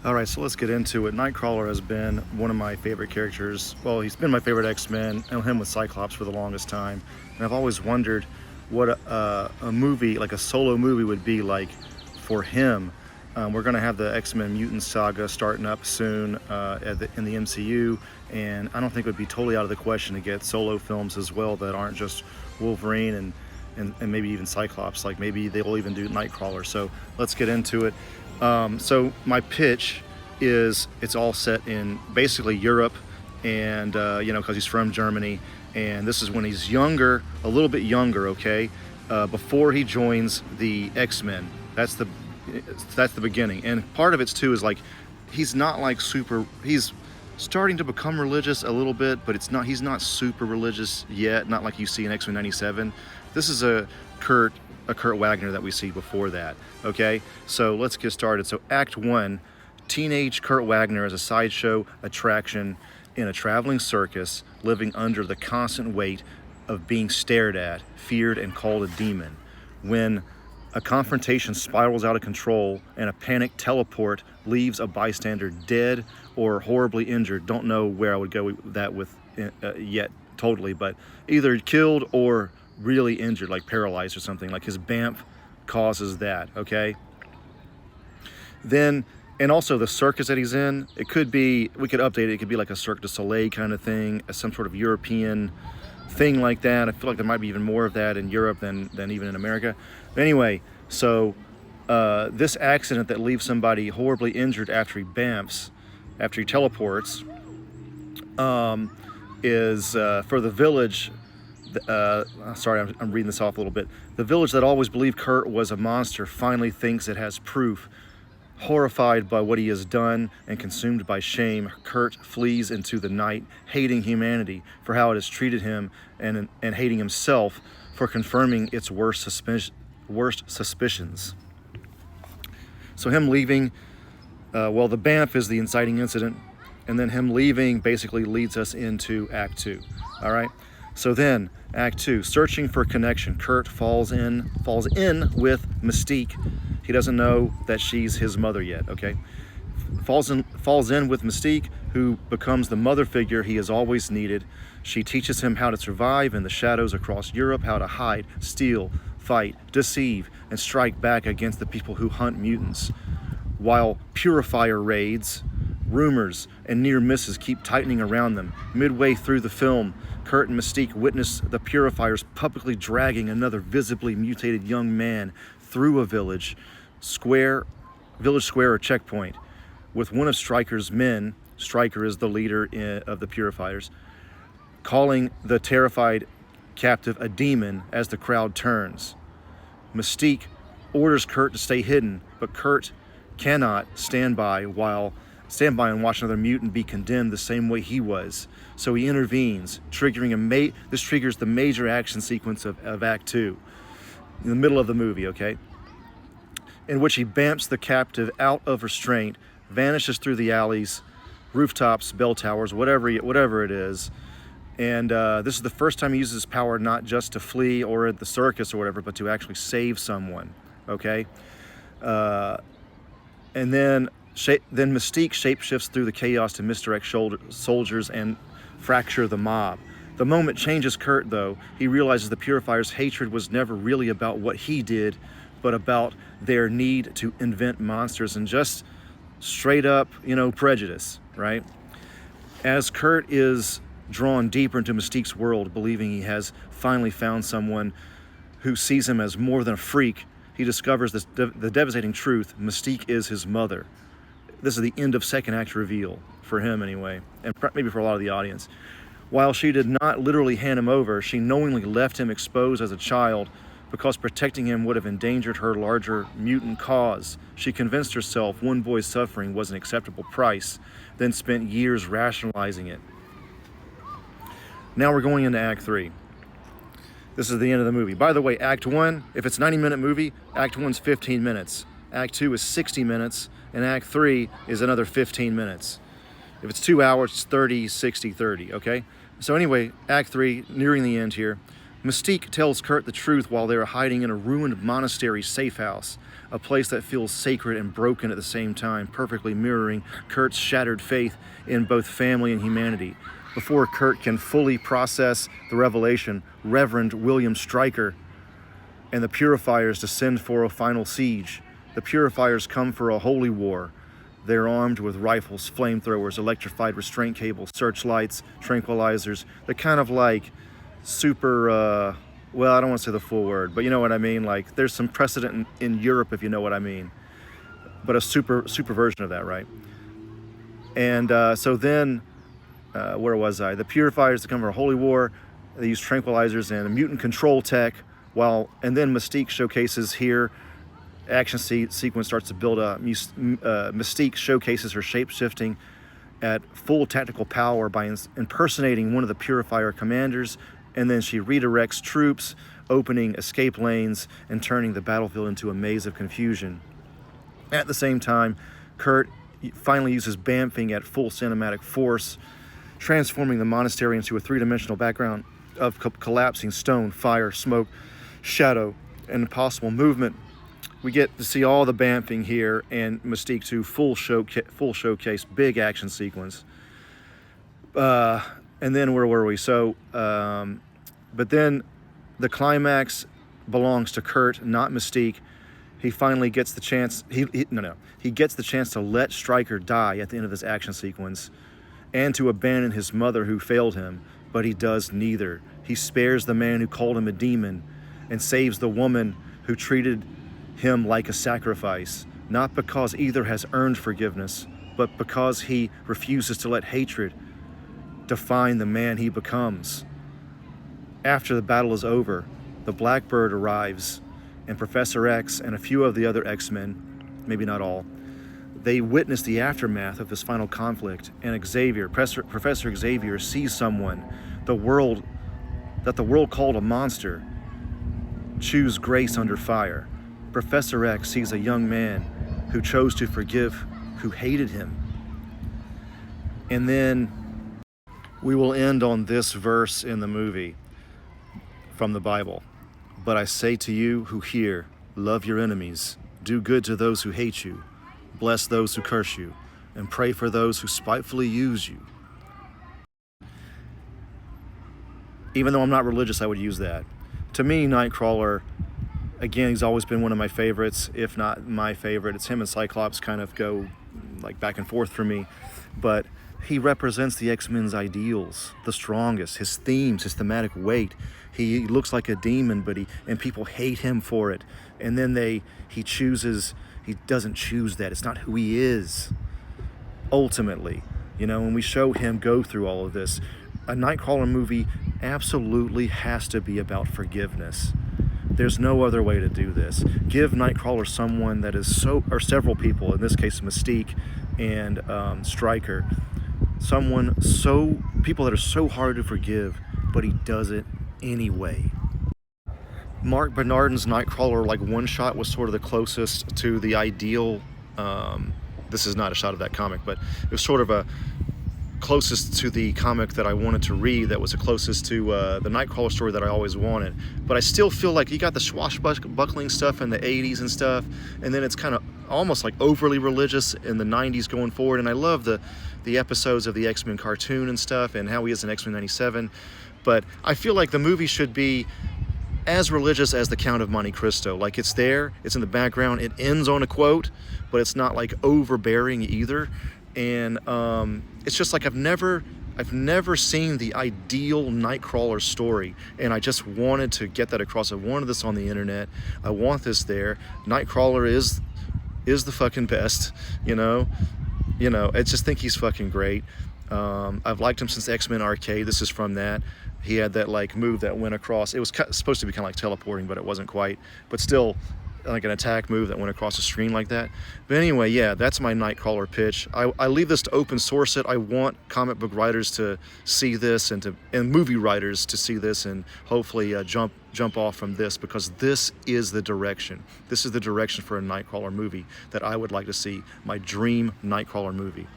All right, so let's get into it. Nightcrawler has been one of my favorite characters. Well, he's been my favorite X-Men, and him with Cyclops for the longest time. And I've always wondered what a movie, like a solo movie, would be like for him. We're going to have the X-Men Mutant Saga starting up soon in the MCU, and I don't think it would be totally out of the question to get solo films as well that aren't just Wolverine and maybe even Cyclops. Like maybe they'll even do Nightcrawler. So let's get into it. So my pitch is it's all set in basically Europe, and because he's from Germany, and this is when he's younger, a little bit younger, okay, before he joins the X-Men. That's the beginning, and part of it too is like he's not like he's starting to become religious a little bit, but he's not super religious yet, not like you see in X-Men 97. This is a Kurt Wagner that we see before that. Okay, so let's get started. So Act 1, teenage Kurt Wagner is a sideshow attraction in a traveling circus, living under the constant weight of being stared at, feared, and called a demon. When a confrontation spirals out of control and a panicked teleport leaves a bystander dead or horribly injured. Don't know where I would go with that yet totally, but either killed or really injured, like paralyzed or something. Like his BAMF causes that, okay? Then, and also the circus that he's in, we could update it, it could be like a Cirque du Soleil kind of thing, some sort of European thing like that. I feel like there might be even more of that in Europe than even in America. But anyway, so this accident that leaves somebody horribly injured after he BAMFs, after he teleports, is for the village. Sorry, I'm reading this off a little bit. The village that always believed Kurt was a monster finally thinks it has proof. Horrified by what he has done and consumed by shame, Kurt flees into the night, hating humanity for how it has treated him and hating himself for confirming its worst suspicions. So him leaving, the BAMF is the inciting incident, and then him leaving basically leads us into Act 2. All right? So then, Act 2, searching for connection. Kurt falls in with Mystique. He doesn't know that she's his mother yet, okay? Falls in with Mystique, who becomes the mother figure he has always needed. She teaches him how to survive in the shadows across Europe, how to hide, steal, fight, deceive, and strike back against the people who hunt mutants. While Purifier raids, rumors, and near misses keep tightening around them. Midway through the film, Kurt and Mystique witness the Purifiers publicly dragging another visibly mutated young man through a village square or checkpoint with one of Stryker's men. Stryker is the leader of the Purifiers, calling the terrified captive a demon as the crowd turns. Mystique orders Kurt to stay hidden, but Kurt cannot stand by and watch another mutant be condemned the same way he was. So he intervenes, this triggers the major action sequence of Act 2, in the middle of the movie, okay? In which he BAMFs the captive out of restraint, vanishes through the alleys, rooftops, bell towers, whatever it is. And this is the first time he uses his power not just to flee or at the circus or whatever, but to actually save someone, okay? And then Mystique shapeshifts through the chaos to misdirect soldiers and fracture the mob. The moment changes Kurt, though. He realizes the Purifiers' hatred was never really about what he did, but about their need to invent monsters and just straight up, prejudice, right? As Kurt is drawn deeper into Mystique's world, believing he has finally found someone who sees him as more than a freak, he discovers the devastating truth: Mystique is his mother. This is the end of second act reveal, for him anyway, and maybe for a lot of the audience. While she did not literally hand him over, she knowingly left him exposed as a child because protecting him would have endangered her larger mutant cause. She convinced herself one boy's suffering was an acceptable price, then spent years rationalizing it. Now we're going into Act 3. This is the end of the movie. By the way, Act 1, if it's a 90-minute movie, Act 1's 15 minutes. Act 2 is 60 minutes, and Act 3 is another 15 minutes. If it's 2 hours, it's 30, 60, 30, okay? So anyway, Act 3, nearing the end here. Mystique tells Kurt the truth while they are hiding in a ruined monastery safe house. a place that feels sacred and broken at the same time, perfectly mirroring Kurt's shattered faith in both family and humanity. Before Kurt can fully process the revelation, Reverend William Stryker and the Purifiers descend for a final siege. The Purifiers come for a holy war. They're armed with rifles, flamethrowers, electrified restraint cables, searchlights, tranquilizers. They're kind of like super, well, I don't want to say the full word, but you know what I mean? Like, there's some precedent in Europe, if you know what I mean. But a super version of that, right? And so then, where was I? The Purifiers come for a holy war. They use tranquilizers and a mutant control tech, and then Mystique showcases here. Action sequence starts to build up. Mystique showcases her shape-shifting at full tactical power by impersonating one of the Purifier commanders, and then she redirects troops, opening escape lanes and turning the battlefield into a maze of confusion. At the same time, Kurt finally uses bamfing at full cinematic force, transforming the monastery into a three-dimensional background of collapsing stone, fire, smoke, shadow, and impossible movement. We get to see all the bamfing here, and Mystique 2 full showcase, big action sequence. And then where were we? So, but then the climax belongs to Kurt, not Mystique. He finally gets the chance. He gets the chance to let Stryker die at the end of this action sequence, and to abandon his mother who failed him. But he does neither. He spares the man who called him a demon, and saves the woman who treated him like a sacrifice, not because either has earned forgiveness, but because he refuses to let hatred define the man he becomes. After the battle is over, the Blackbird arrives, and Professor X and a few of the other X-Men, maybe not all, they witness the aftermath of this final conflict, and Professor Xavier sees someone that the world called a monster choose grace under fire. Professor X sees a young man who chose to forgive who hated him. And then we will end on this verse in the movie from the Bible. But I say to you who hear, love your enemies, do good to those who hate you, bless those who curse you, and pray for those who spitefully use you. Even though I'm not religious, I would use that. To me, Nightcrawler, again, he's always been one of my favorites, if not my favorite. It's him and Cyclops kind of go like back and forth for me. But he represents the X-Men's ideals, the strongest, his themes, his thematic weight. He looks like a demon, and people hate him for it. And then he doesn't choose that. It's not who he is, ultimately. You know, when we show him go through all of this, a Nightcrawler movie absolutely has to be about forgiveness. There's no other way to do this. Give Nightcrawler someone that is or several people, in this case Mystique and Stryker, people that are so hard to forgive, but he does it anyway. Mark Bernardin's Nightcrawler one shot was sort of the closest to the ideal. This is not a shot of that comic, but it was sort of a closest to the comic that I wanted to read, that was the closest to the Nightcrawler story that I always wanted. But I still feel like you got the swashbuckling stuff in the 80s and stuff, and then it's kind of almost like overly religious in the 90s going forward. And I love the episodes of the X-Men cartoon and stuff, and how he is in X-Men 97. But I feel like the movie should be as religious as The Count of Monte Cristo. Like, it's there, it's in the background, it ends on a quote, but it's not like overbearing either. And it's just like I've never seen the ideal Nightcrawler story, and I just wanted to get that across. I wanted this on the internet. I want this there. Nightcrawler is the fucking best, you know. I just think he's fucking great. I've liked him since X-Men Arcade. This is from that. He had that move that went across. It was supposed to be kind of like teleporting, but it wasn't quite. But still, like an attack move that went across the screen like that. But anyway, yeah, that's my Nightcrawler pitch. I leave this to open source it. I want comic book writers to see this, and movie writers to see this, and hopefully jump off from this, because this is the direction. This is the direction for a Nightcrawler movie that I would like to see. My dream Nightcrawler movie.